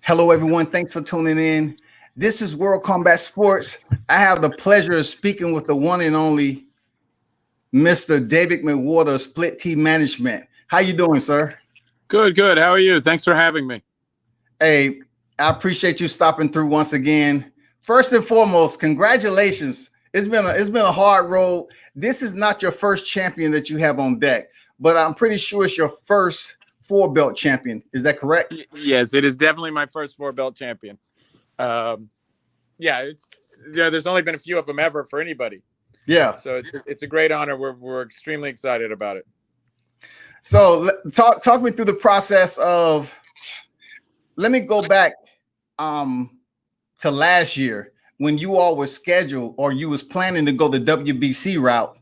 Hello, everyone. Thanks for tuning in. This is World Combat Sports. I have the pleasure of speaking with the one and only Mr. David McWater, Split T Management. How you doing, sir? Good. How are you? Thanks for having me. Hey, I appreciate you stopping through once again. First and foremost, congratulations. It's been a hard road. This is not your first champion that you have on deck, but I'm pretty sure it's your first four-belt champion. Is that correct? Yes, it is definitely my first four-belt champion. There's only been a few of them ever for anybody. Yeah. So it's a great honor. We're extremely excited about it. So talk me through the process of. Let me go back to last year when you all were scheduled or you was planning to go the WBC route.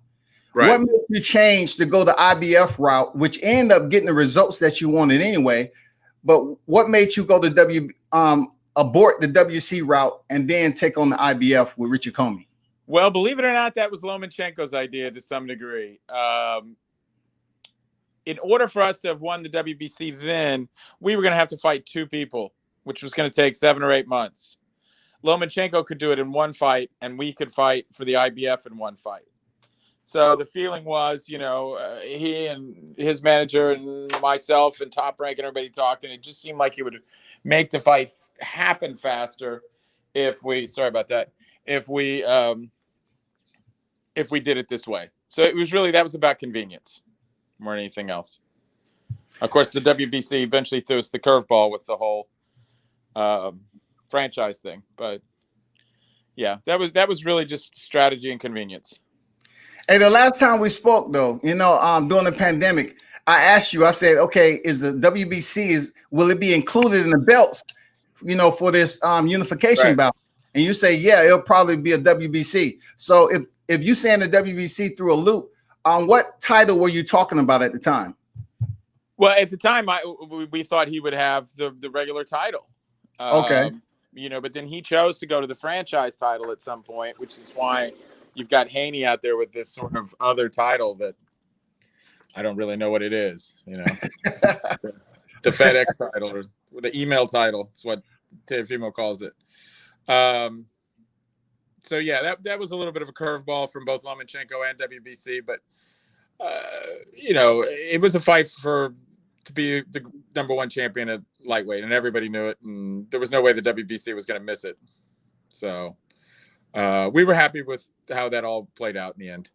Right. What made you change to go the IBF route, which ended up getting the results that you wanted anyway? But what made you go the abort the WC route and then take on the IBF with Richard Comey? Well, believe it or not, that was Lomachenko's idea to some degree. In order for us to have won the WBC then, we were going to have to fight two people, which was going to take 7 or 8 months. Lomachenko could do it in one fight, and we could fight for the IBF in one fight. So the feeling was, he and his manager and myself and Top Rank and everybody talked, and it just seemed like it would make the fight happen faster if we did it this way. So it was really, that was about convenience more than anything else. Of course, the WBC eventually threw us the curveball with the whole franchise thing. But yeah, that was really just strategy and convenience. Hey, the last time we spoke, though, during the pandemic, I asked you, I said, okay, is the WBC, will it be included in the belts, for this unification bout? And you say, yeah, it'll probably be a WBC. So if you saying the WBC through a loop, what title were you talking about at the time? Well, at the time, we thought he would have the regular title. Okay. But then he chose to go to the franchise title at some point, which is why you've got Haney out there with this sort of other title that I don't really know what it is, the FedEx title or the email title. It's what Teofimo calls it. So yeah, that was a little bit of a curveball from both Lomachenko and WBC, but it was a fight to be the number one champion at lightweight, and everybody knew it, and there was no way the WBC was going to miss it. So we were happy with how that all played out in the end.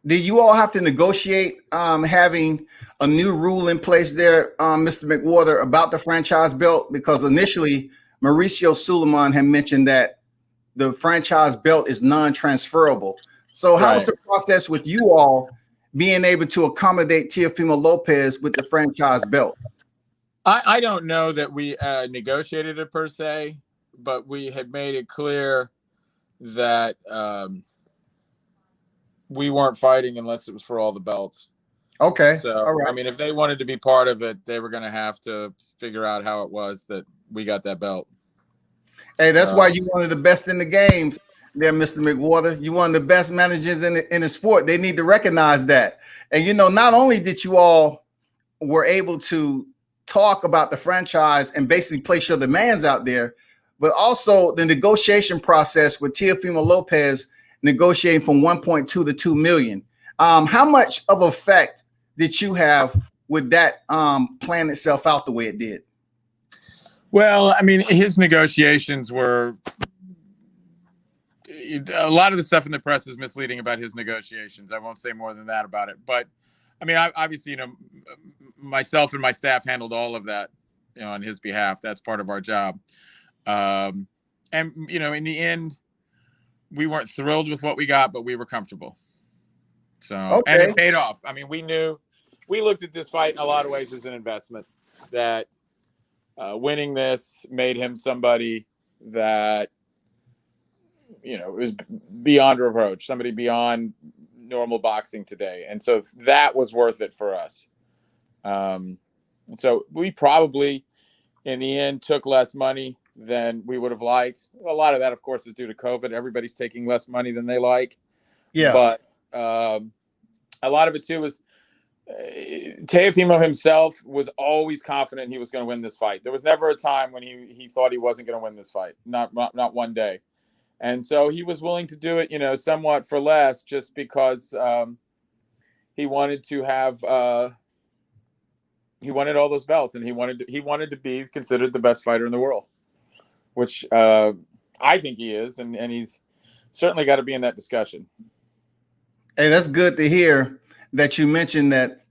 Did you all have to negotiate having a new rule in place there, Mr. McWater, about the franchise belt? Because initially, Mauricio Suleiman had mentioned that the franchise belt is non-transferable. So how was the process with you all being able to accommodate Teofimo Lopez with the franchise belt? I don't know that we negotiated it per se, but we had made it clear that we weren't fighting unless it was for all the belts. Okay. So, all right. I mean, if they wanted to be part of it, they were going to have to figure out how it was that we got that belt. Hey, that's why you're one of the best in the games there, Mr. McWater. You're one of the best managers in the sport. They need to recognize that. And, not only did you all were able to talk about the franchise and basically place your demands out there, but also the negotiation process with Teofimo Lopez negotiating from 1.2 to 2 million. How much of effect did you have with that plan itself out the way it did? Well, I mean, his negotiations were a lot of the stuff in the press is misleading about his negotiations. I won't say more than that about it. But I mean, obviously, myself and my staff handled all of that, on his behalf. That's part of our job. And, in the end, we weren't thrilled with what we got, but we were comfortable. So, okay. And it paid off. I mean, we looked at this fight in a lot of ways as an investment that winning this made him somebody that, was beyond reproach, somebody beyond normal boxing today. And so that was worth it for us. And so we probably, in the end, took less money than we would have liked. A lot of that, of course, is due to COVID. Everybody's taking less money than they like. Yeah. But a lot of it, too, was Teofimo himself was always confident he was going to win this fight. There was never a time when he thought he wasn't going to win this fight. Not one day. And so he was willing to do it, somewhat for less, just because he wanted to have he wanted all those belts, and he wanted to be considered the best fighter in the world, which I think he is, and he's certainly got to be in that discussion. Hey, that's good to hear that you mentioned that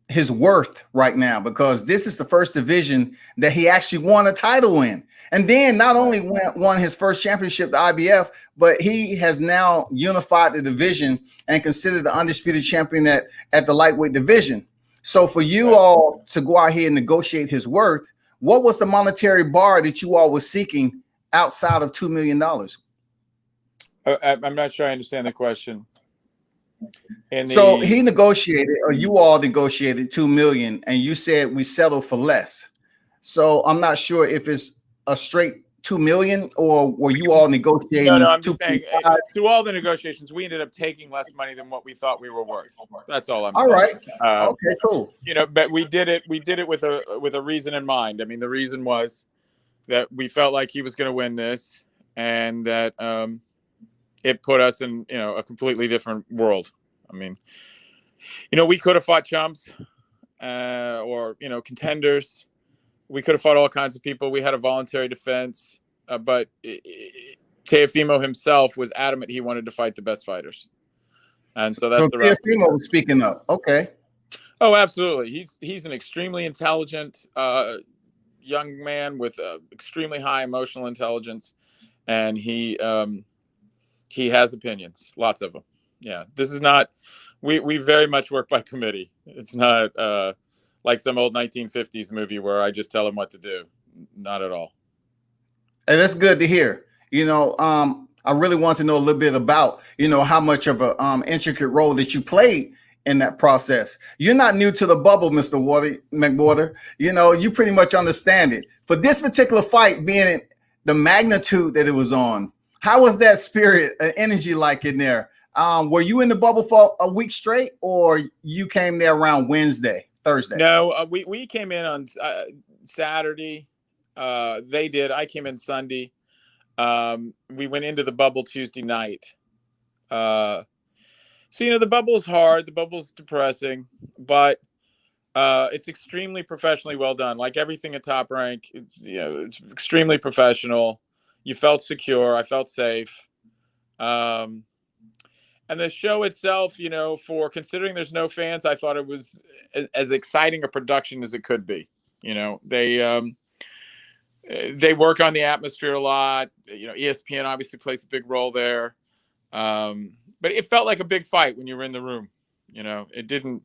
his worth right now, because this is the first division that he actually won a title in. And then not only won his first championship, the IBF, but he has now unified the division and considered the undisputed champion at the lightweight division. So for you all to go out here and negotiate his worth, what was the monetary bar that you all were seeking outside of $2 million? I'm not sure I understand the question. So he negotiated, or you all negotiated $2 million, and you said we settled for less. So I'm not sure if it's a straight $2 million, or were you all negotiating? No, I'm just saying, through all the negotiations, we ended up taking less money than what we thought we were worth. That's all I'm saying. All right. Okay, cool. But we did it with a reason in mind. I mean, the reason was that we felt like he was going to win this, and that it put us in, a completely different world. I mean, we could have fought chumps or, contenders. We could have fought all kinds of people. We had a voluntary defense, but Teofimo himself was adamant he wanted to fight the best fighters. And so that's the Teofimo was speaking up. Okay. Oh, absolutely. He's an extremely intelligent young man with extremely high emotional intelligence, and he has opinions, lots of them. Yeah, this is not. We very much work by committee. It's not like some old 1950s movie where I just tell him what to do. Not at all. And that's good to hear. I really want to know a little bit about, how much of a intricate role that you played in that process. You're not new to the bubble, Mr. McWater. You pretty much understand it. For this particular fight, being the magnitude that it was on, how was that spirit and energy like in there? Were you in the bubble for a week straight, or you came there around Thursday? No, we came in on Saturday. They did. I came in Sunday. We went into the bubble Tuesday night. So, the bubble's hard. The bubble's depressing, but it's extremely professionally well done. Like everything at Top Rank, it's extremely professional. You felt secure. I felt safe. And the show itself, for considering there's no fans, I thought it was as exciting a production as it could be. They work on the atmosphere a lot. ESPN obviously plays a big role there. But it felt like a big fight when you were in the room. It didn't,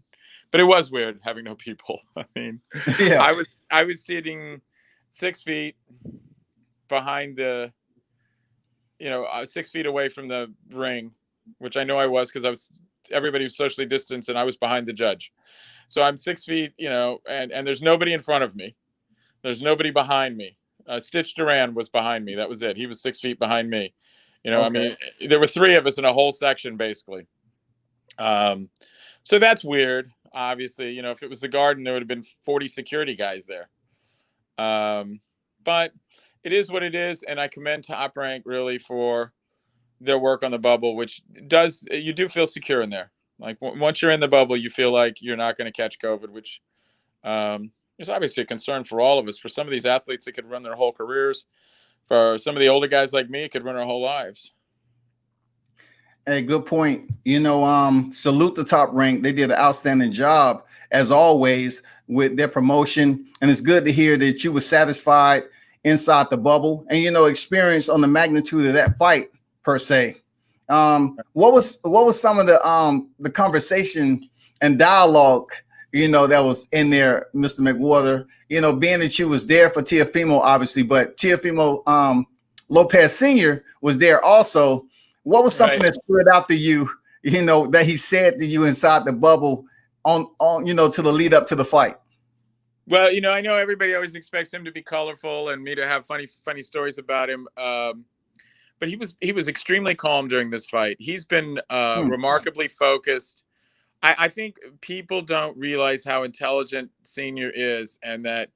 but it was weird having no people. I mean, yeah. I was sitting 6 feet behind 6 feet away from the ring, which I know I was because everybody was socially distanced and I was behind the judge. So I'm 6 feet, and there's nobody in front of me. There's nobody behind me. Stitch Duran was behind me. That was it. He was 6 feet behind me. Okay. I mean, there were three of us in a whole section, basically. So that's weird. Obviously, if it was the Garden, there would have been 40 security guys there. But it is what it is. And I commend Top Rank really for their work on the bubble, which you do feel secure in there. Like once you're in the bubble, you feel like you're not going to catch COVID, which is obviously a concern for all of us. For some of these athletes, it could run their whole careers. For some of the older guys like me, it could run our whole lives. Hey, good point. Salute the Top Rank. They did an outstanding job, as always, with their promotion. And it's good to hear that you were satisfied inside the bubble and, experience on the magnitude of that fight per se. What was some of the conversation and dialogue, that was in there, Mr. McWater, being that you was there for Teofimo, obviously, but Teofimo Lopez Sr. was there also. What was something that stood out to you, that he said to you inside the bubble on to the lead up to the fight? Well, I know everybody always expects him to be colorful and me to have funny stories about him. But he was extremely calm during this fight. He's been remarkably focused I think people don't realize how intelligent Senior is, and that,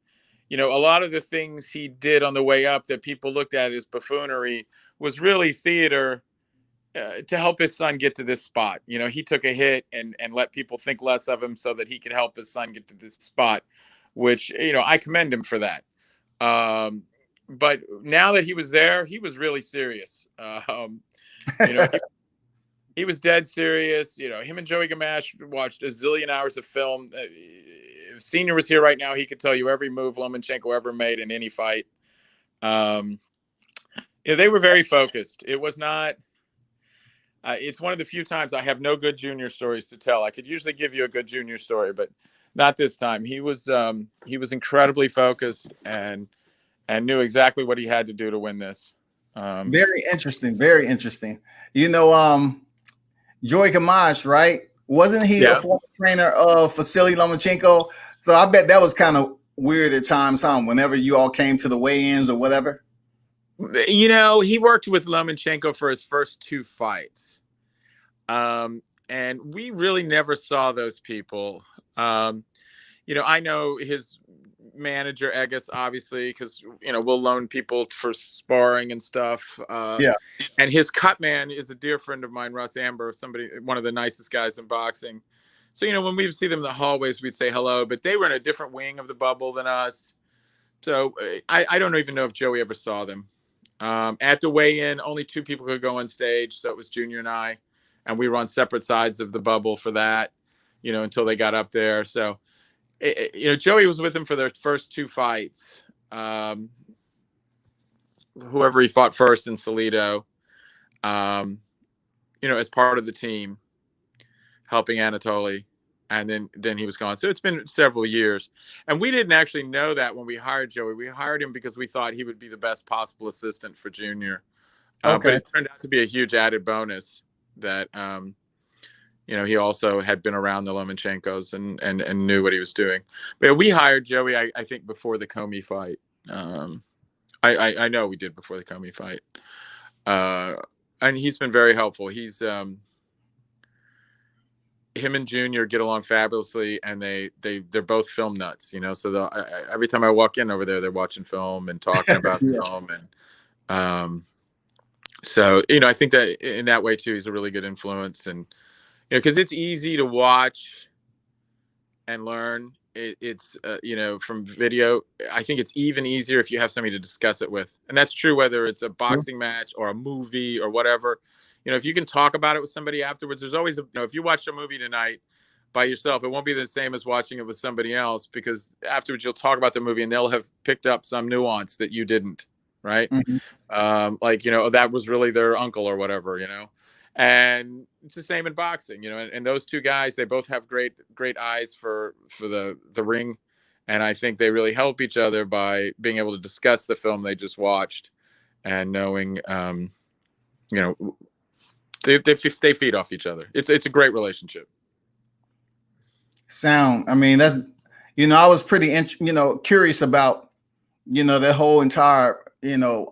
you know, a lot of the things he did on the way up that people looked at as buffoonery was really theater to help his son get to this spot. You know, he took a hit and let people think less of him so that he could help his son get to this spot, which, you know, I commend him for that. But now that he was there, he was really serious. You know, he was dead serious. You know, him and Joey Gamache watched a zillion hours of film. If Senior was here right now, he could tell you every move Lomachenko ever made in any fight. Yeah, they were very focused. It was not. It's one of the few times I have no good junior stories to tell. I could usually give you a good junior story, but not this time. He was incredibly focused and knew exactly what he had to do to win this. Very interesting. Very interesting. You know, Joey Gamache, right? Wasn't he a former trainer of Vasily Lomachenko? So I bet that was kind of weird at times, huh? Whenever you all came to the weigh-ins or whatever. You know, he worked with Lomachenko for his first 2 fights. And we really never saw those people. You know, I know his manager, Egus, obviously, because, you know, we'll loan people for sparring and stuff. And his cut man is a dear friend of mine, Russ Amber, one of the nicest guys in boxing. So, you know, when we would see them in the hallways, we'd say hello, but they were in a different wing of the bubble than us. So I don't even know if Joey ever saw them. At the weigh-in, only 2 people could go on stage. So it was Junior and I, and we were on separate sides of the bubble for that, you know, until they got up there. So, you know, Joey was with him for their first 2 fights. Whoever he fought first in Salido, you know, as part of the team, helping Anatoly. And then he was gone. So it's been several years. And we didn't actually know that when we hired Joey. We hired him because we thought he would be the best possible assistant for Junior. But it turned out to be a huge added bonus that, you know, he also had been around the Lomachenkos and knew what he was doing. But we hired Joey, I think, before the Comey fight. I know we did before the Comey fight. And he's been very helpful. He's... him and Junior get along fabulously, and they're both film nuts, you know. So every time I walk in over there, they're watching film and talking about film, and so, you know, I think that in that way too, he's a really good influence, and, you know, because it's easy to watch and learn. It's you know, from video. I think it's even easier if you have somebody to discuss it with, and that's true whether it's a boxing match or a movie or whatever. You know, if you can talk about it with somebody afterwards, there's always, you know, if you watch a movie tonight by yourself, it won't be the same as watching it with somebody else, because afterwards you'll talk about the movie and they'll have picked up some nuance that you didn't, right? Like, you know, that was really their uncle or whatever, you know. And it's the same in boxing, you know. And those 2 guys, they both have great eyes for the ring, and I think they really help each other by being able to discuss the film they just watched and knowing, you know, they feed off each other. It's a great relationship. Sound. I mean, that's, you know, I was pretty, you know, curious about, you know, that whole entire, you know,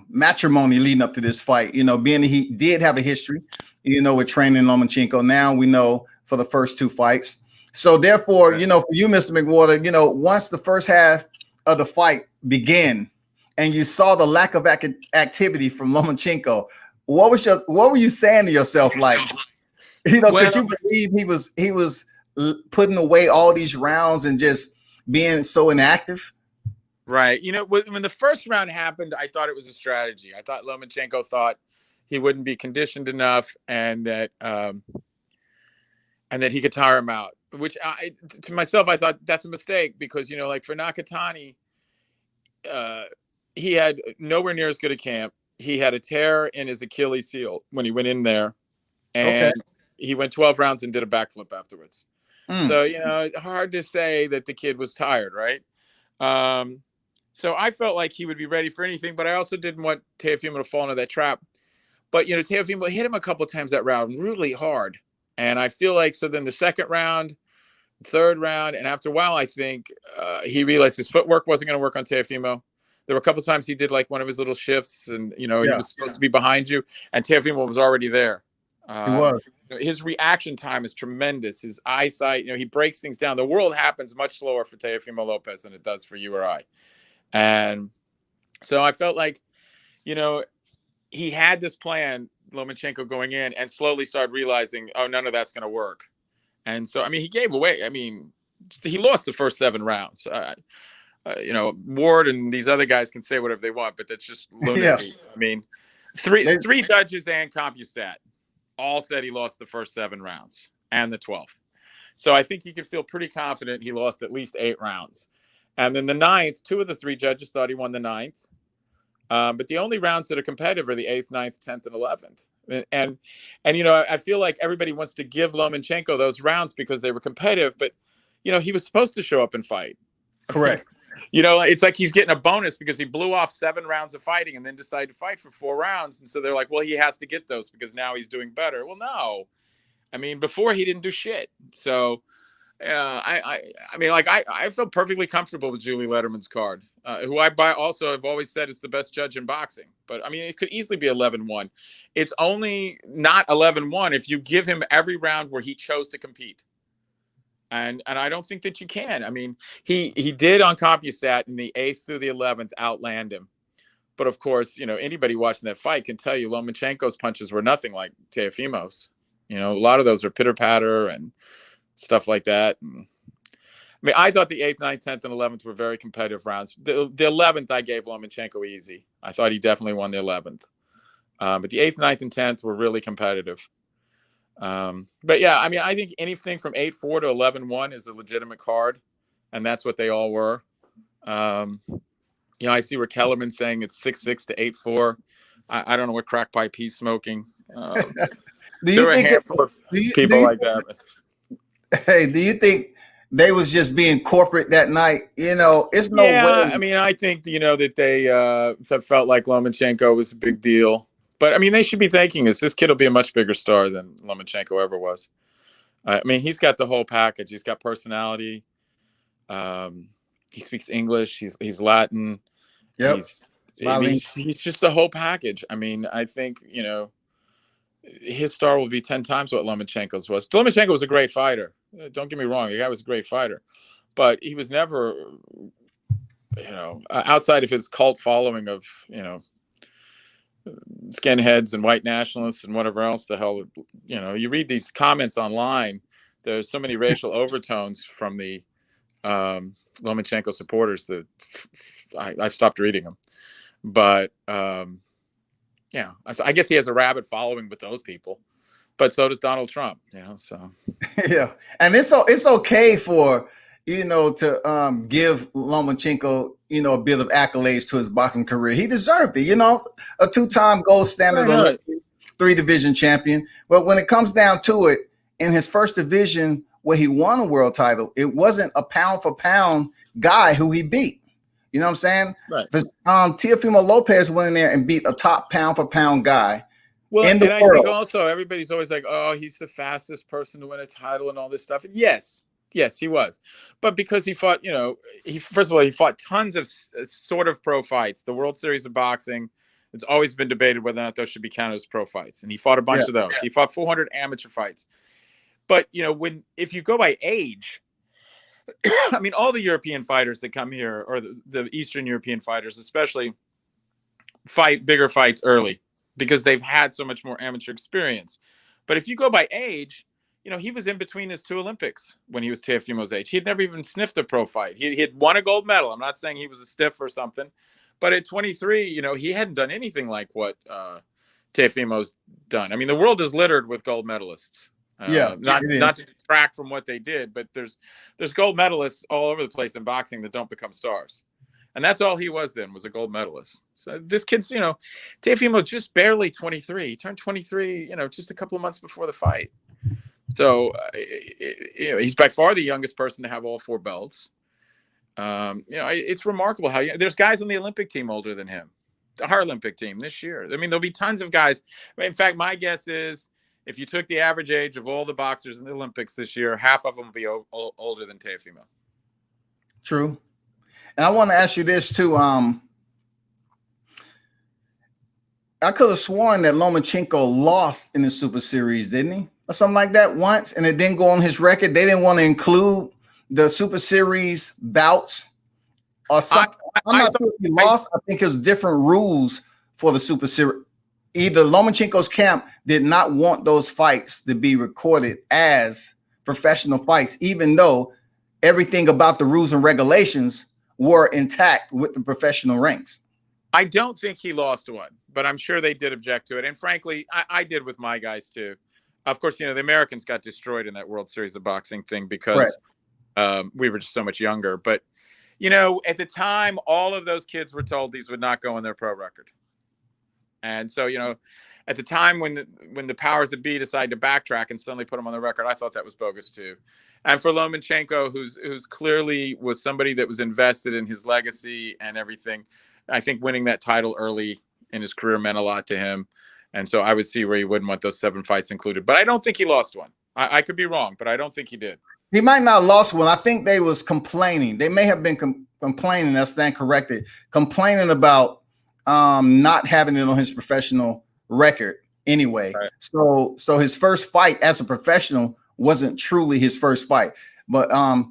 matrimony leading up to this fight. You know, being he did have a history, you know, with training Lomachenko. Now we know for the first 2 fights. So therefore, you know, for you, Mr. McWater, you know, once the first half of the fight began, and you saw the lack of activity from Lomachenko, what were you saying to yourself? Like, you know, could you believe he was putting away all these rounds and just being so inactive? Right. You know, when the first round happened, I thought it was a strategy. I thought Lomachenko thought he wouldn't be conditioned enough, and that he could tire him out. Which to myself, I thought that's a mistake, because, you know, like for Nakatani, he had nowhere near as good a camp. He had a tear in his Achilles heel when he went in there, and he went 12 rounds and did a backflip afterwards. So, you know, hard to say that the kid was tired, right? So I felt like he would be ready for anything, but I also didn't want Teofimo to fall into that trap. But, you know, Teofimo hit him a couple of times that round really hard. And I feel like, so then the second round, third round, and after a while, I think he realized his footwork wasn't going to work on Teofimo. There were a couple of times he did like one of his little shifts, and, you know, he was supposed to be behind you, and Teofimo was already there. He was. his reaction time is tremendous. His eyesight, he breaks things down. The world happens much slower for Teofimo Lopez than it does for you or I. And so I felt like, he had this plan, Lomachenko, going in, and slowly started realizing, oh, none of that's going to work. And so, he gave away. He lost the first 7 rounds. Ward and these other guys can say whatever they want, but that's just lunacy. Yeah. Three judges and CompuStat all said he lost the first 7 rounds and the 12th. So I think you could feel pretty confident he lost at least 8 rounds. And then the 9th, 2 of the 3 judges thought he won the 9th. But the only rounds that are competitive are the 8th, 9th, 10th, and 11th. And I feel like everybody wants to give Lomachenko those rounds because they were competitive, but, he was supposed to show up and fight. Correct. It's like he's getting a bonus because he blew off 7 rounds of fighting and then decided to fight for 4 rounds. And so they're like, well, he has to get those because now he's doing better. Well, no. Before he didn't do shit. So I feel perfectly comfortable with Julie Letterman's card, who I've always said is the best judge in boxing. But it could easily be 11-1. It's only not 11-1 if you give him every round where he chose to compete. And I don't think that you can. He did on CompuStat in the 8th through the 11th outland him. But of course, anybody watching that fight can tell you Lomachenko's punches were nothing like Teofimo's. A lot of those are pitter patter and stuff like that. And, I thought the 8th, 9th, 10th, and 11th were very competitive rounds. The 11th I gave Lomachenko easy. I thought he definitely won the 11th. But the 8th, 9th, and 10th were really competitive. But yeah, I think anything from 8-4 to 11-1 is a legitimate card, and that's what they all were. I see where Kellerman's saying it's 6-6 to 8-4. I don't know what crack pipe he's smoking. There are a handful of people like that. Hey, do you think they was just being corporate that night? It's no way. I think that they felt like Lomachenko was a big deal. But they should be thanking us. This kid will be a much bigger star than Lomachenko ever was. He's got the whole package. He's got personality. He speaks English. He's Latin. Yep. He's just the whole package. I think his star will be 10 times what Lomachenko's was. Lomachenko was a great fighter. Don't get me wrong. The guy was a great fighter, but he was never, outside of his cult following of skinheads and white nationalists and whatever else the hell, you read these comments online. There's so many racial overtones from the Lomachenko supporters that I've stopped reading them. But I guess he has a rabid following with those people, but so does Donald Trump. So yeah, and it's okay for to give Lomachenko a bit of accolades to his boxing career. He deserved it. A 2-time gold standard, right. 3-division champion. But when it comes down to it, in his first division where he won a world title, it wasn't a pound for pound guy who he beat. You know what I'm saying? Right. Teofimo Lopez went in there and beat a top pound for pound guy. Well, and I think also everybody's always like, oh, he's the fastest person to win a title and all this stuff. And yes, he was. But because he fought, he fought tons of sort of pro fights. The World Series of Boxing, it's always been debated whether or not those should be counted as pro fights. And he fought a bunch of those. Yeah. He fought 400 amateur fights. But, if you go by age, all the European fighters that come here, or the Eastern European fighters especially, fight bigger fights early because they've had so much more amateur experience. But if you go by age, he was in between his 2 Olympics when he was Teofimo's age. He had never even sniffed a pro fight. He had won a gold medal. I'm not saying he was a stiff or something, but at 23, he hadn't done anything like what Teofimo's done. The world is littered with gold medalists. Not to detract from what they did, but there's gold medalists all over the place in boxing that don't become stars. And that's all he was then, was a gold medalist. So this kid's, Teofimo just barely 23. He turned 23, just a couple of months before the fight. So, he's by far the youngest person to have all 4 belts. It's remarkable how there's guys on the Olympic team older than him. Our Olympic team this year. There'll be tons of guys. In fact, my guess is if you took the average age of all the boxers in the Olympics this year, half of them will be older than Teofimo. True. And I want to ask you this too. I could have sworn that Lomachenko lost in the Super Series, didn't he? or something like that once, and it didn't go on his record. They didn't want to include the Super Series bouts or something. I'm not sure if he lost. I think it was different rules for the Super Series. Either Lomachenko's camp did not want those fights to be recorded as professional fights, even though everything about the rules and regulations were intact with the professional ranks. I don't think he lost one, but I'm sure they did object to it. And frankly, I did with my guys too. Of course, the Americans got destroyed in that World Series of Boxing thing because we were just so much younger. But, at the time, all of those kids were told these would not go on their pro record. And so, at the time when the powers that be decided to backtrack and suddenly put them on the record, I thought that was bogus too. And for Lomachenko, who's clearly was somebody that was invested in his legacy and everything, I think winning that title early in his career meant a lot to him. And so I would see where he wouldn't want those 7 fights included. But I don't think he lost one. I could be wrong, but I don't think he did. He might not have lost one. I think they was complaining. They may have been complaining. That's stand corrected. Complaining about not having it on his professional record anyway. Right. So his first fight as a professional wasn't truly his first fight. But I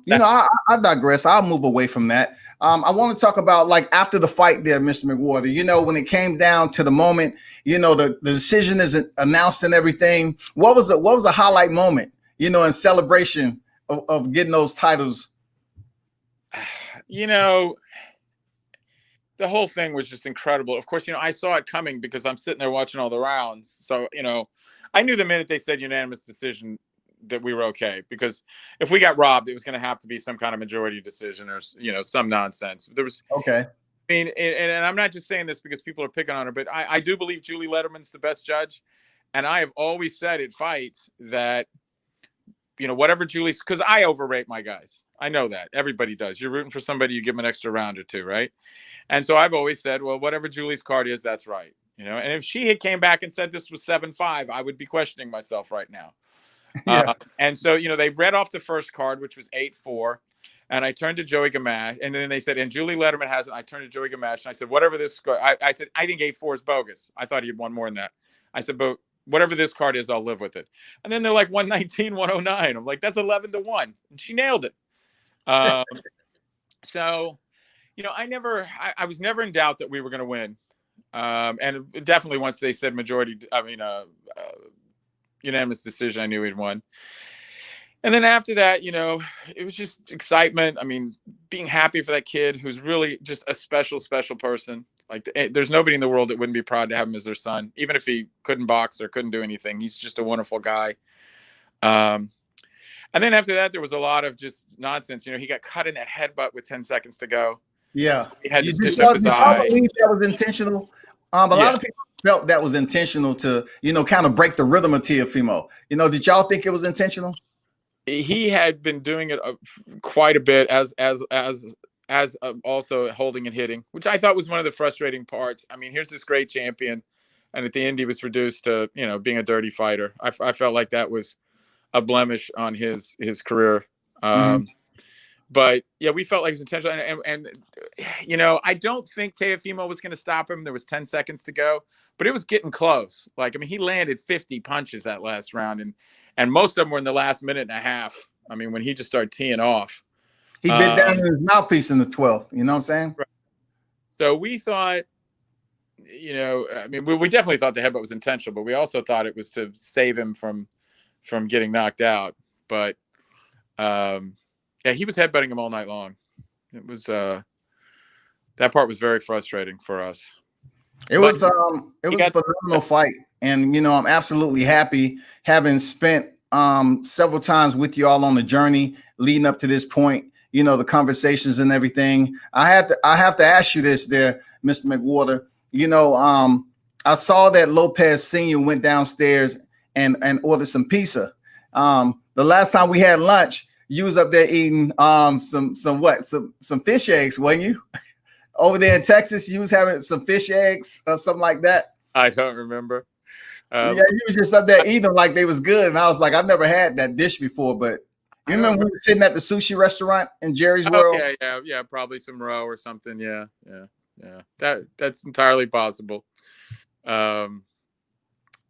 digress. I'll move away from that. I want to talk about like after the fight there, Mr. McWater, when it came down to the moment, the decision is announced and everything. What was a highlight moment, in celebration of getting those titles? The whole thing was just incredible. Of course, I saw it coming because I'm sitting there watching all the rounds. So, I knew the minute they said unanimous decision that we were okay, because if we got robbed, it was going to have to be some kind of majority decision or, some nonsense. There was okay. I mean, and I'm not just saying this because people are picking on her, but I do believe Julie Lederman's the best judge. And I have always said at fights that, whatever Julie's, because I overrate my guys. I know that. Everybody does. You're rooting for somebody, you give them an extra round or two, right? And so I've always said, well, whatever Julie's card is, that's right. And if she had came back and said this was 7-5, I would be questioning myself right now. Yeah. And so, they read off the first card, which was 8-4. And I turned to Joey Gamache, and then they said, and Julie Lederman has it. I turned to Joey Gamache, and I said, whatever this score, I said, I think 8-4 is bogus. I thought he had won more than that. I said, but whatever this card is, I'll live with it. And then they're like 119, 109. I'm like, that's 11-1. And she nailed it. So, I was never in doubt that we were going to win. And definitely once they said unanimous decision, I knew we'd won. And then after that, it was just excitement. I mean, being happy for that kid who's really just a special, special person. Like, there's nobody in the world that wouldn't be proud to have him as their son, even if he couldn't box or couldn't do anything. He's just a wonderful guy. And then after that, there was a lot of just nonsense. He got cut in that headbutt with 10 seconds to go. Yeah. He had to stitch up his eye. I believe that was intentional. A lot of people felt that was intentional to, kind of break the rhythm of Teofimo. Did y'all think it was intentional? He had been doing it quite a bit as also holding and hitting, which I thought was one of the frustrating parts. I mean, here's this great champion, and at the end he was reduced to, being a dirty fighter. I felt like that was a blemish on his career. But yeah, we felt like it was intentional. And I don't think Teofimo was going to stop him. There was 10 seconds to go, but it was getting close. Like, I mean, he landed 50 punches that last round, and most of them were in the last minute and a half. I mean, when he just started teeing off. He bit down in his mouthpiece in the 12th. You know what I'm saying? Right. So we thought, I mean, we definitely thought the headbutt was intentional, but we also thought it was to save him from getting knocked out. But yeah, he was headbutting him all night long. It was that part was very frustrating for us. It was a phenomenal fight, and I'm absolutely happy having spent several times with you all on the journey leading up to this point. The conversations and everything. I have to ask you this, there, Mr. McWater. I saw that Lopez Sr. went downstairs and ordered some pizza. The last time we had lunch, you was up there eating some fish eggs, wasn't you? Over there in Texas, you was having some fish eggs or something like that. I don't remember. Yeah, you was just up there eating them like they was good, and I was like, I've never had that dish before. But you remember we were sitting at the sushi restaurant in Jerry's World? Yeah, probably some roe or something. Yeah. That's entirely possible.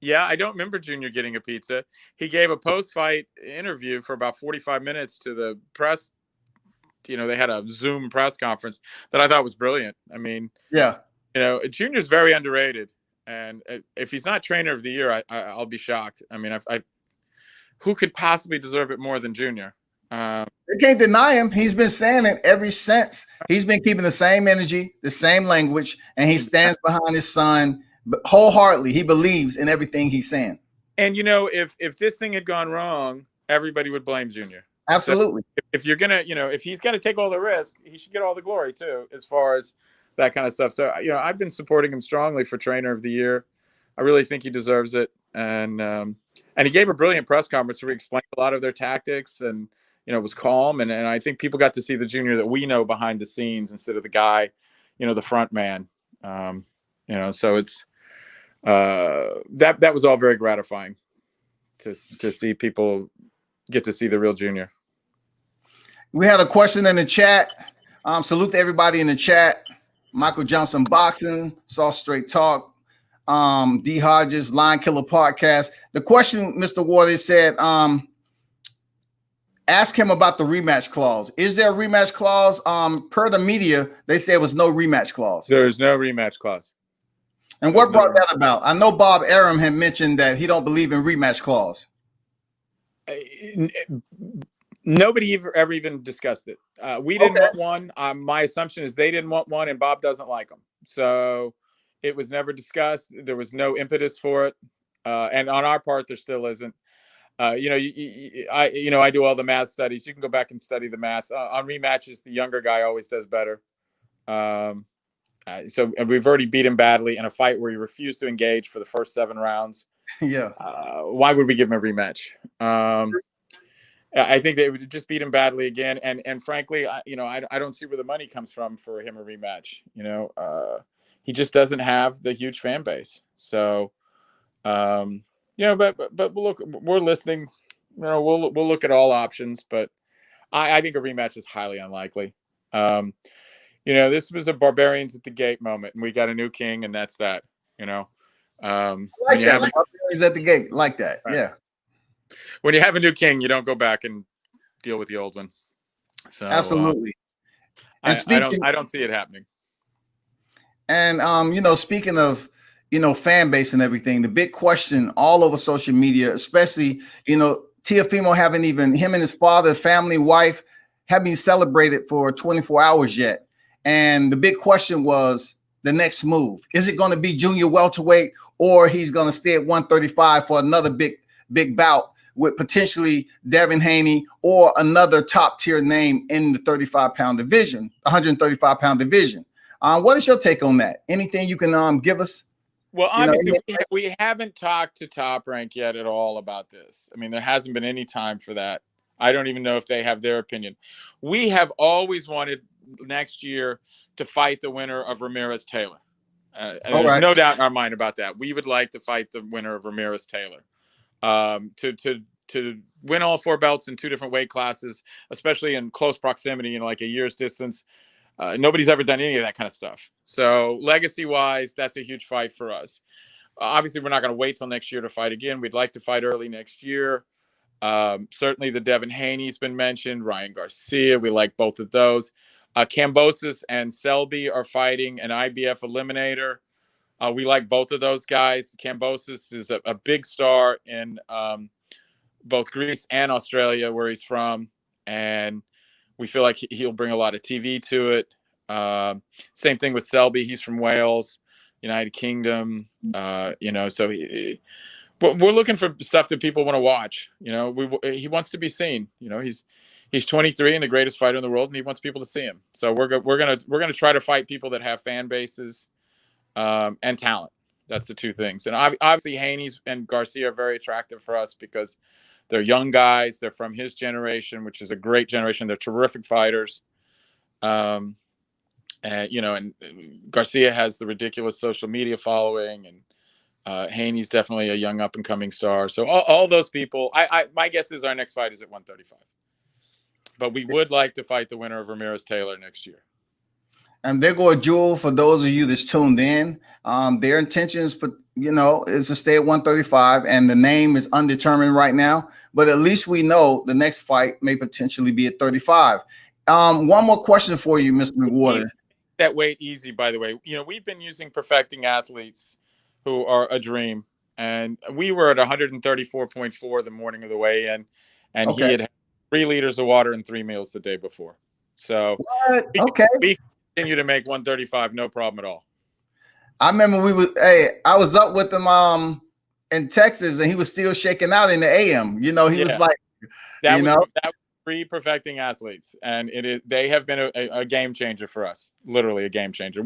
Yeah, I don't remember Junior getting a pizza. He gave a post-fight interview for about 45 minutes to the press. They had a Zoom press conference that I thought was brilliant. I mean, Yeah. Junior's very underrated, and if he's not trainer of the year, I'll be shocked. I mean, who could possibly deserve it more than Junior? They can't deny him. He's been saying it ever since. He's been keeping the same energy, the same language, and he stands behind his son wholeheartedly. He believes in everything he's saying. And if this thing had gone wrong, everybody would blame Junior. Absolutely. So if you're gonna, if he's gonna take all the risk, he should get all the glory too, as far as that kind of stuff. So I've been supporting him strongly for trainer of the year. I really think he deserves it, and he gave a brilliant press conference where he explained a lot of their tactics, and it was calm, and I think people got to see the Junior that we know behind the scenes instead of the guy, the front man. So it's that was all very gratifying to see people get to see the real Junior. We had a question in the chat. Salute to everybody in the chat. Michael Johnson Boxing, Soft Straight Talk, D Hodges, Line Killer Podcast. The question, Mr. Waters said, ask him about the rematch clause. Is there a rematch clause? Per the media, they said it was no rematch clause. There's no rematch clause. And what brought that about? I know Bob Arum had mentioned that he don't believe in rematch clause. Nobody ever even discussed it. We didn't want one. My assumption is they didn't want one, and Bob doesn't like them. So it was never discussed. There was no impetus for it, and on our part, there still isn't. I do all the math studies. You can go back and study the math on rematches. The younger guy always does better. So we've already beat him badly in a fight where he refused to engage for the first 7 rounds. Yeah. Why would we give him a rematch? I think they would just beat him badly again. And frankly, I don't see where the money comes from for him a rematch. He just doesn't have the huge fan base. So, but look, we're listening. We'll look at all options, but I think a rematch is highly unlikely. This was a barbarians at the gate moment, and we got a new king, and that's that. Like that. Barbarians at the gate, like that. Right. Yeah. When you have a new king, you don't go back and deal with the old one. So absolutely. I don't see it happening. And speaking of fan base and everything, the big question all over social media, especially Teofimo haven't even him and his father, family, wife haven't been celebrated for 24 hours yet. And the big question was the next move. Is it going to be junior welterweight, or he's going to stay at 135 for another big bout with potentially Devin Haney or another top tier name in the 135-pound division? What is your take on that? Anything you can give us? Well, obviously, we haven't talked to Top Rank yet at all about this. I mean, there hasn't been any time for that. I don't even know if they have their opinion. We have always wanted next year to fight the winner of Ramirez-Taylor. And there's no doubt in our mind about that. We would like to fight the winner of Ramirez-Taylor. To win all 4 belts in 2 different weight classes, especially in close proximity, like a year's distance. Nobody's ever done any of that kind of stuff. So legacy-wise, that's a huge fight for us. Obviously, we're not going to wait till next year to fight again. We'd like to fight early next year. Certainly, the Devin Haney's been mentioned. Ryan Garcia, we like both of those. Kambosos and Selby are fighting an IBF eliminator. We like both of those guys. Kambosos is a big star in both Greece and Australia, where he's from, and we feel like he'll bring a lot of TV to it. Same thing with Selby. He's from Wales, United Kingdom. So we're looking for stuff that people want to watch. He wants to be seen. He's 23 and the greatest fighter in the world, and he wants people to see him. So we're gonna try to fight people that have fan bases and talent. That's the 2 things. And obviously, Haney's and Garcia are very attractive for us because they're young guys. They're from his generation, which is a great generation. They're terrific fighters. And Garcia has the ridiculous social media following, and Haney's definitely a young up and coming star. So all those people, my guess is our next fight is at 135. But we would like to fight the winner of Ramirez-Taylor next year. And there go a jewel for those of you that's tuned in. Their intentions, is to stay at 135, and the name is undetermined right now. But at least we know the next fight may potentially be at 35. One more question for you, Mr. McWater. That weight easy, by the way. We've been using perfecting athletes who are a dream, and we were at 134.4 the morning of the weigh-in, and Okay. he had 3 liters of water and 3 meals the day before. So we continue to make 135, no problem at all. I remember I was up with him in Texas, and he was still shaking out in the AM. He was like, that was 3 perfecting athletes, and they have been a game changer for us, literally a game changer.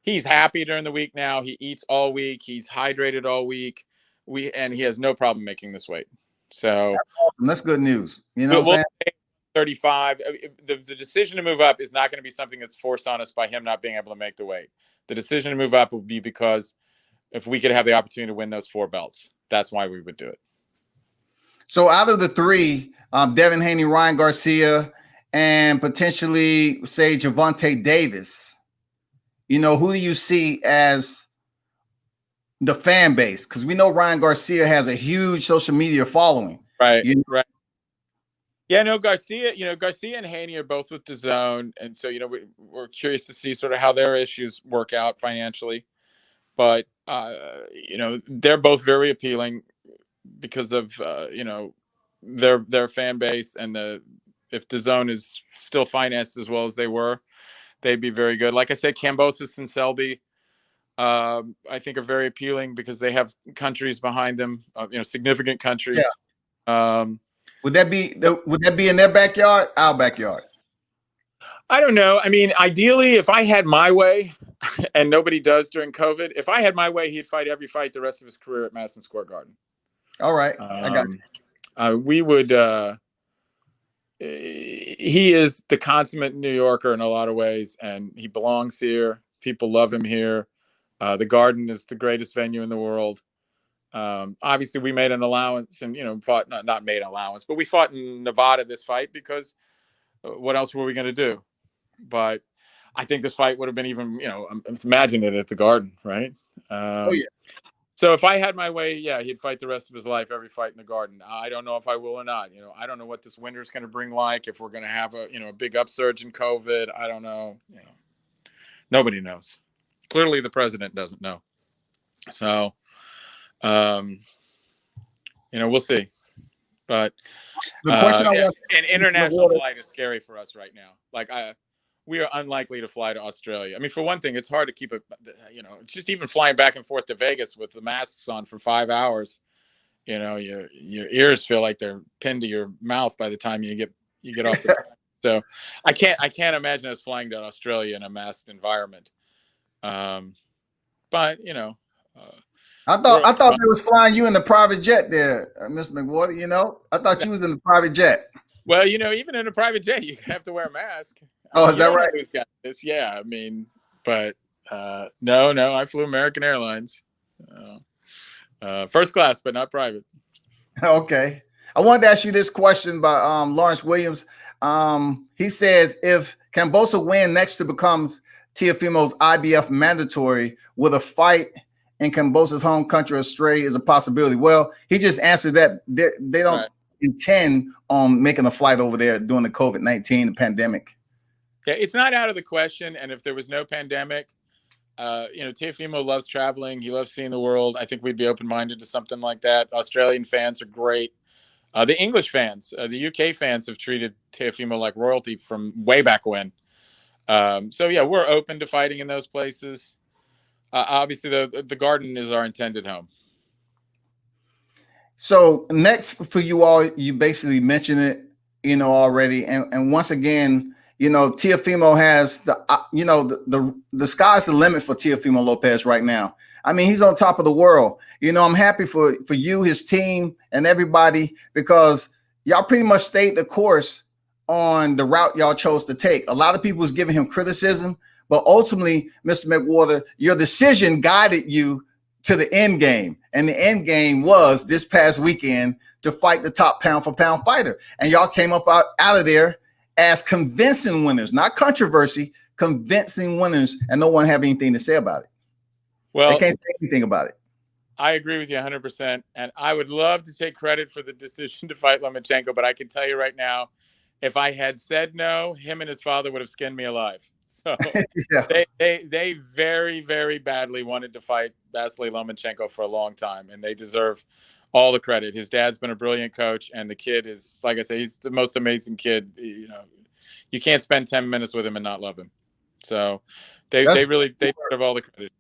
He's happy during the week now. He eats all week. He's hydrated all week. And he has no problem making this weight. So that's good news. We'll 35. The decision to move up is not going to be something that's forced on us by him not being able to make the weight. The decision to move up will be because if we could have the opportunity to win those 4 belts, that's why we would do it. So out of the 3, Devin Haney, Ryan Garcia, and potentially say Gervonta Davis, who do you see as the fan base? Because we know Ryan Garcia has a huge social media following. Right. Right. Yeah, no, Garcia and Haney are both with DAZN, and so we're curious to see sort of how their issues work out financially. But they're both very appealing because of their fan base, and if DAZN is still financed as well as they were, they'd be very good. Like I said, Kambosos and Selby, I think are very appealing because they have countries behind them, significant countries. Yeah. Would that be in their backyard, our backyard? I don't know. I mean, ideally, if I had my way, and nobody does during COVID, if I had my way, he'd fight every fight the rest of his career at Madison Square Garden. All right. I got you. We would he is the consummate New Yorker in a lot of ways, and he belongs here. People love him here. The Garden is the greatest venue in the world. Obviously we made an allowance and, fought, not made an allowance, but we fought in Nevada this fight because what else were we going to do? But I think this fight would have been even, imagine it at the Garden, right? Oh yeah. So if I had my way, yeah, he'd fight the rest of his life, every fight in the Garden. I don't know if I will or not. I don't know what this winter is going to bring, if we're going to have a big upsurge in COVID. I don't know. Nobody knows. Clearly the president doesn't know. So, we'll see. But the question an international flight is scary for us right now. We are unlikely to fly to Australia. I mean, for one thing, it's hard to keep it, just even flying back and forth to Vegas with the masks on for 5 hours, your ears feel like they're pinned to your mouth by the time you get off the plane. So I can't imagine us flying to Australia in a masked environment. But I thought they was flying you in the private jet there, Mr. McWater. I thought you was in the private jet. Well, even in a private jet, you have to wear a mask. Oh, is that right? Who's got this? Yeah, I mean, but no, I flew American Airlines, first class, but not private. Okay, I wanted to ask you this question by Lawrence Williams. He says, if Kambosos win next to become Teofimo's IBF mandatory, will a fight in Kambosos' home country, Australia, is a possibility? Well, he just answered that they don't intend on making a flight over there during the COVID-19 pandemic. Yeah, it's not out of the question. And if there was no pandemic, Teofimo loves traveling. He loves seeing the world. I think we'd be open-minded to something like that. Australian fans are great. The English fans, the UK fans have treated Teofimo like royalty from way back when. So yeah, we're open to fighting in those places. Obviously, the Garden is our intended home. So next for you all, you basically mentioned it, already, and once again, Teofimo has the sky's the limit for Teofimo Lopez right now. I mean, he's on top of the world. I'm happy for you, his team, and everybody, because y'all pretty much stayed the course on the route y'all chose to take. A lot of people was giving him criticism, but ultimately, Mr. McWater, your decision guided you to the end game. And the end game was this past weekend to fight the top pound for pound fighter. And y'all came up out of there as convincing winners, not controversy, convincing winners, and no one have anything to say about it. Well, they can't say anything about it. I agree with you 100%. And I would love to take credit for the decision to fight Lomachenko, but I can tell you right now, if I had said no, him and his father would have skinned me alive. So Yeah. they very, very badly wanted to fight Vasily Lomachenko for a long time, and they deserve all the credit. His dad's been a brilliant coach, and the kid is, like I say, he's the most amazing kid. You know, you can't spend 10 minutes with him and not love him. So they really deserve all the credit.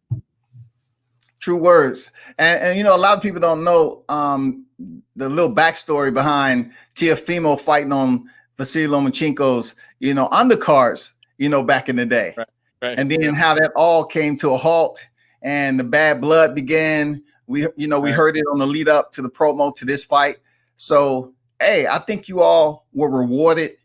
True words. And you know, a lot of people don't know the little backstory behind Teofimo fighting on Vasily Lomachenko's, you know, undercards, you know, back in the day. Right. And then how that all came to a halt and the bad blood began. We heard it on the lead up to the promo to this fight. So, hey, I think you all were rewarded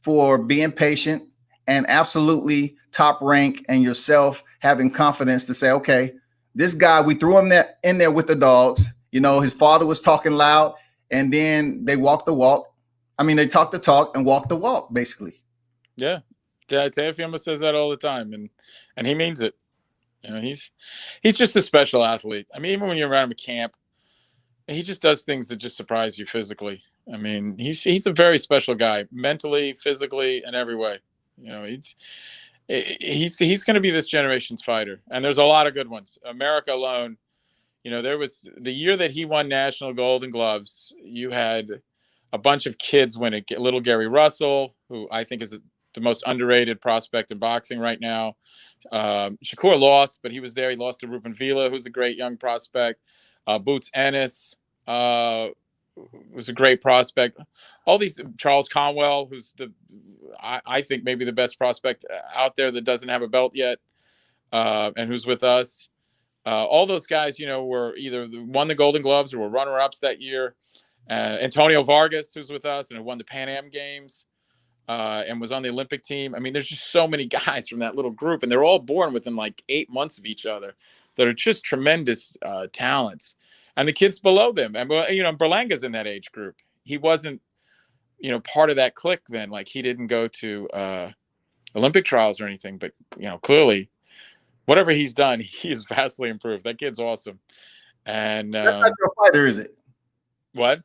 for being patient and absolutely Top Rank and yourself having confidence to say, okay, this guy, we threw him in there with the dogs. You know, his father was talking loud, and then they walked the walk. I mean, they talked the talk and walked the walk, basically. Yeah. Teofimo says that all the time, and he means it. You know, he's just a special athlete. I mean, even when you're around him at camp, he just does things that just surprise you physically. I mean, he's a very special guy, mentally, physically, and every way. You know, he's going to be this generation's fighter, and there's a lot of good ones. America alone, you know, there was the year that he won national Golden Gloves. You had a bunch of kids win it. Little Gary Russell, who I think is the most underrated prospect in boxing right now. Shakur lost, but he was there. He lost to Ruben Villa, who's a great young prospect. Boots Ennis was a great prospect. All these, Charles Conwell, who's I think maybe the best prospect out there that doesn't have a belt yet, and who's with us. All those guys, you know, were either won the Golden Gloves or were runner-ups that year. Antonio Vargas, who's with us and who won the Pan Am Games and was on the Olympic team. I mean, there's just so many guys from that little group, and they're all born within like 8 months of each other that are just tremendous talents. And the kids below them, and you know, Berlanga's in that age group. He wasn't, you know, part of that clique then. Like, he didn't go to Olympic trials or anything, but you know, clearly, whatever he's done, he is vastly improved. That kid's awesome. And that's not your fighter, is it? What?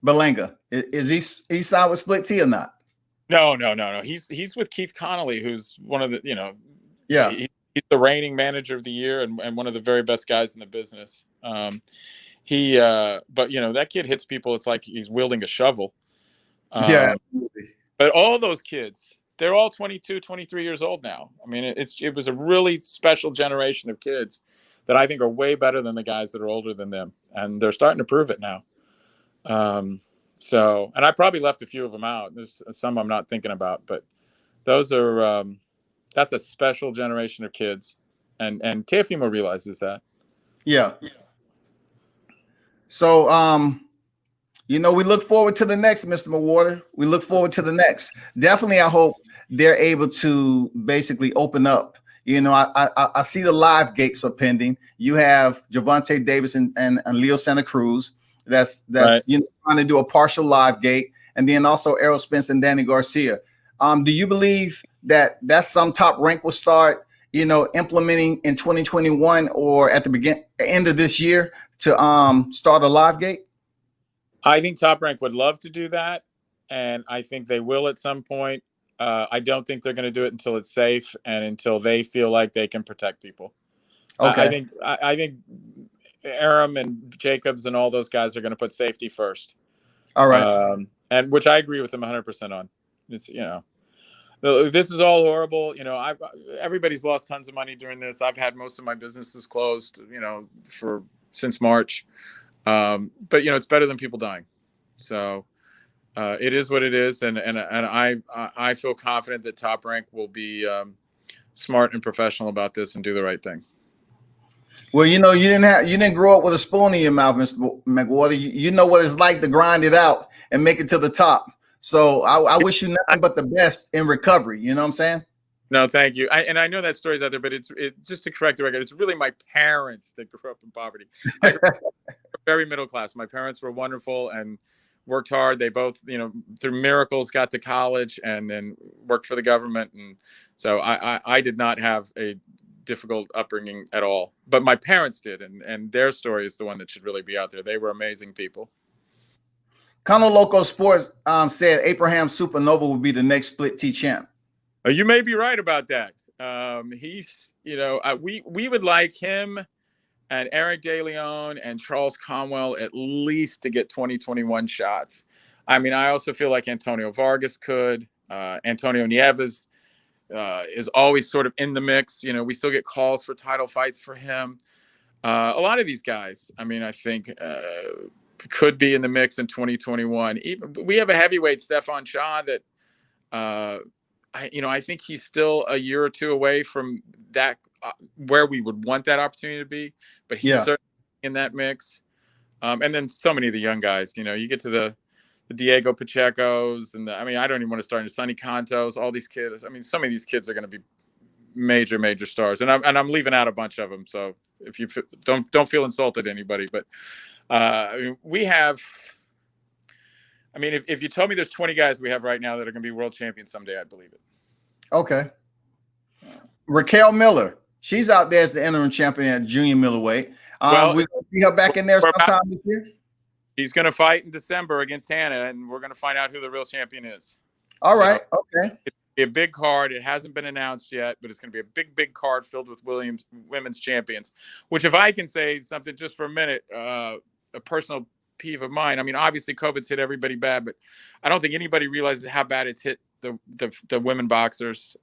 Berlanga, is he signed with Split T or not? No. He's with Keith Connolly, who's one of the, you know, yeah, he's the reigning manager of the year and one of the very best guys in the business. But you know, that kid hits people. It's like he's wielding a shovel. Yeah, absolutely. But all those kids, they're all 22, 23 years old now. I mean, it was a really special generation of kids that I think are way better than the guys that are older than them. And they're starting to prove it now. So, and I probably left a few of them out. There's some I'm not thinking about, but those are, that's a special generation of kids. And Teofimo realizes that. Yeah. So, you know, we look forward to the next, Mr. McWater. We look forward to the next. Definitely, I hope they're able to basically open up. You know, I see the live gates are pending. You have Gervonta Davis and Leo Santa Cruz. That's right. You know, trying to do a partial live gate, and then also Errol Spence and Danny Garcia. Do you believe that some Top Rank will start, you know, implementing in 2021 or at the end of this year to start a live gate? I think Top Rank would love to do that, and I think they will at some point. I don't think they're going to do it until it's safe and until they feel like they can protect people. Okay. I think Aram and Jacobs and all those guys are going to put safety first. All right. And which I agree with them 100% on. It's, you know, this is all horrible. You know, everybody's lost tons of money during this. I've had most of my businesses closed, you know, since March. But you know, it's better than people dying. So it is what it is, and I feel confident that Top Rank will be smart and professional about this and do the right thing. Well, you know, you didn't grow up with a spoon in your mouth, Mr. McWater. You know what it's like to grind it out and make it to the top. So I wish you nothing but the best in recovery. You know what I'm saying? No, thank you. I know that story's out there, but it's just to correct the record. It's really my parents that grew up in poverty. I grew up very middle class. My parents were wonderful, and worked hard. They both, through miracles, got to college and then worked for the government. And so I did not have a difficult upbringing at all, but my parents did. And their story is the one that should really be out there. They were amazing people. Conwell Loco Sports said Abraham Supernova will be the next split T champ. You may be right about that. He's, we would like him and Eric De Leon and Charles Conwell at least to get 2021 shots. I mean, I also feel like Antonio Vargas could. Antonio Nieves is always sort of in the mix. We still get calls for title fights for him. A lot of these guys, I mean, I think could be in the mix in 2021. We have a heavyweight, Stefan Shaw, that I think he's still a year or two away from that, where we would want that opportunity to be, but he's certainly in that mix. And then so many of the young guys, you get to the Diego Pacheco's, and I don't even want to start into Sonny Cantos, all these kids. I mean, some of these kids are going to be major stars, and I'm leaving out a bunch of them. So if you don't feel insulted, anybody, but we have. I mean, if you told me there's 20 guys we have right now that are going to be world champions someday, I'd believe it. Okay. Raquel Miller, she's out there as the interim champion at junior middleweight. We're going to see her back in there sometime this year. She's going to fight in December against Hannah, and we're going to find out who the real champion is. All right. Okay. It's a big card. It hasn't been announced yet, but it's going to be a big card filled with women's champions, which, if I can say something just for a minute, a personal peeve of mine. I mean, obviously COVID's hit everybody bad, but I don't think anybody realizes how bad it's hit the women boxers.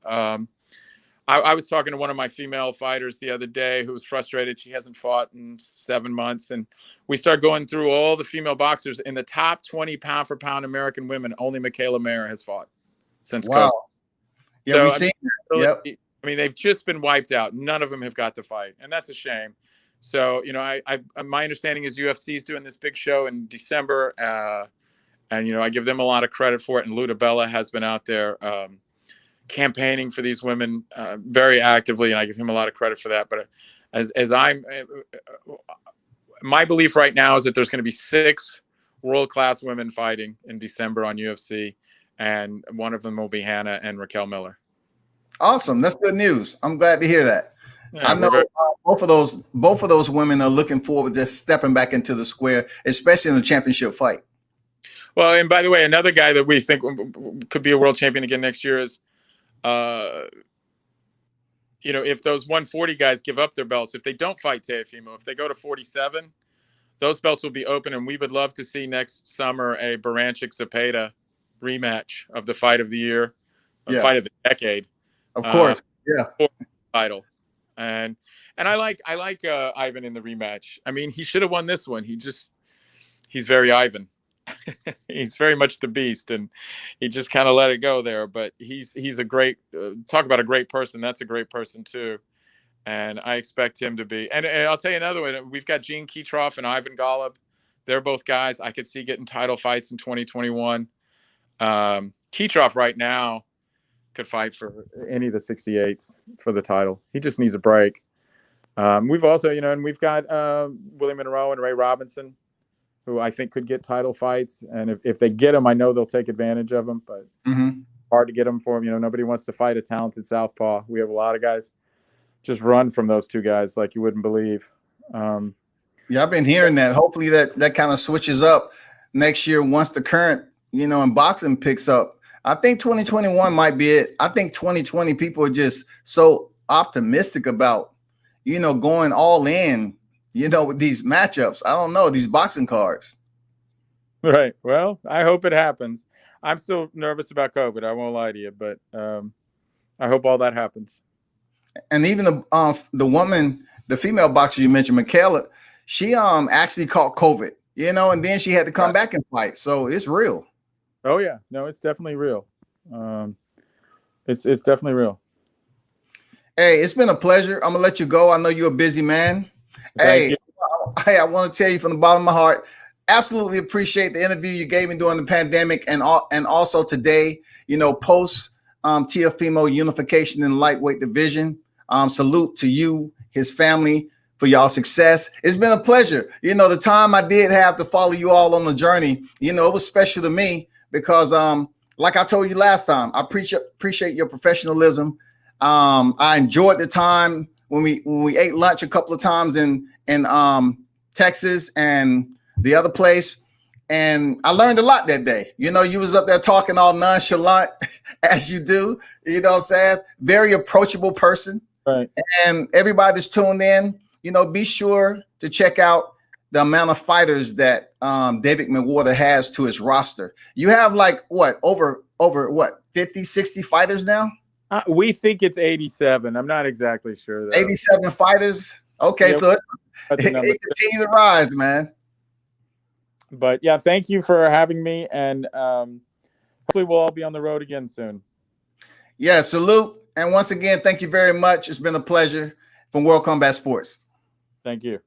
I was talking to one of my female fighters the other day who was frustrated. She hasn't fought in 7 months. And we start going through all the female boxers. In the top 20 pound for pound American women, only Michaela Mayer has fought since COVID. Yeah, so, we've seen that. Yep. I mean, they've just been wiped out. None of them have got to fight. And that's a shame. So, my understanding is UFC is doing this big show in December. And, I give them a lot of credit for it. And Luda Bella has been out there campaigning for these women very actively, and I give him a lot of credit for that. But my belief right now is that there's going to be 6 world-class women fighting in December on UFC, and one of them will be Hannah and Raquel Miller. Awesome, that's good news. I'm glad to hear that. Yeah, I know both of those women are looking forward to stepping back into the square, especially in the championship fight. Well, and by the way, another guy that we think could be a world champion again next year is. If those 140 guys give up their belts, if they don't fight Teofimo, if they go to 47, those belts will be open, and we would love to see next summer a Baranchik-Zepeda rematch of the fight of the year, fight of the decade. Of course, title. And I like Ivan in the rematch. I mean, he should have won this one. He's very Ivan. He's very much the beast, and he just kind of let it go there. But he's a great talk about a great person. That's a great person too, and I expect him to be. And I'll tell you another one. We've got Gene Kitroff and Ivan Golub. They're both guys I could see getting title fights in 2021. Kitroff right now could fight for any of the 68s for the title. He just needs a break. We've also, and we've got Willie Monroe and Ray Robinson, who I think could get title fights. And if they get them, I know they'll take advantage of them, but hard to get them for them. Nobody wants to fight a talented southpaw. We have a lot of guys just run from those two guys like you wouldn't believe. I've been hearing that. Hopefully that kind of switches up next year once the current, in boxing picks up. I think 2021 might be it. I think 2020 people are just so optimistic about, going all in, with these matchups. I don't know, these boxing cards. Right. Well, I hope it happens. I'm still nervous about COVID. I won't lie to you, but I hope all that happens. And even the woman, the female boxer you mentioned, Michaela, she actually caught COVID, and then she had to come back and fight. So it's real. Oh yeah, no, it's definitely real. It's definitely real. Hey, it's been a pleasure. I'm gonna let you go. I know you're a busy man. Hey, I want to tell you from the bottom of my heart, absolutely appreciate the interview you gave me during the pandemic, and also today, post Teofimo unification in the lightweight division. Salute to you, his family, for y'all success. It's been a pleasure. You know, the time I did have to follow you all on the journey, you know, it was special to me because, like I told you last time, I appreciate your professionalism. I enjoyed the time when we ate lunch a couple of times in Texas and the other place. And I learned a lot that day. You know, you was up there talking all nonchalant as you do, you know what I'm saying? Very approachable person. Right. And everybody that's tuned in, you know, be sure to check out the amount of fighters that David McWater has to his roster. You have like what, over what, 50, 60 fighters now? We think it's 87. I'm not exactly sure though. 87 fighters. Okay, yeah, so it continue to rise, man. But yeah, thank you for having me, and hopefully we'll all be on the road again soon. Yeah, salute. And once again, thank you very much. It's been a pleasure from World Combat Sports. Thank you.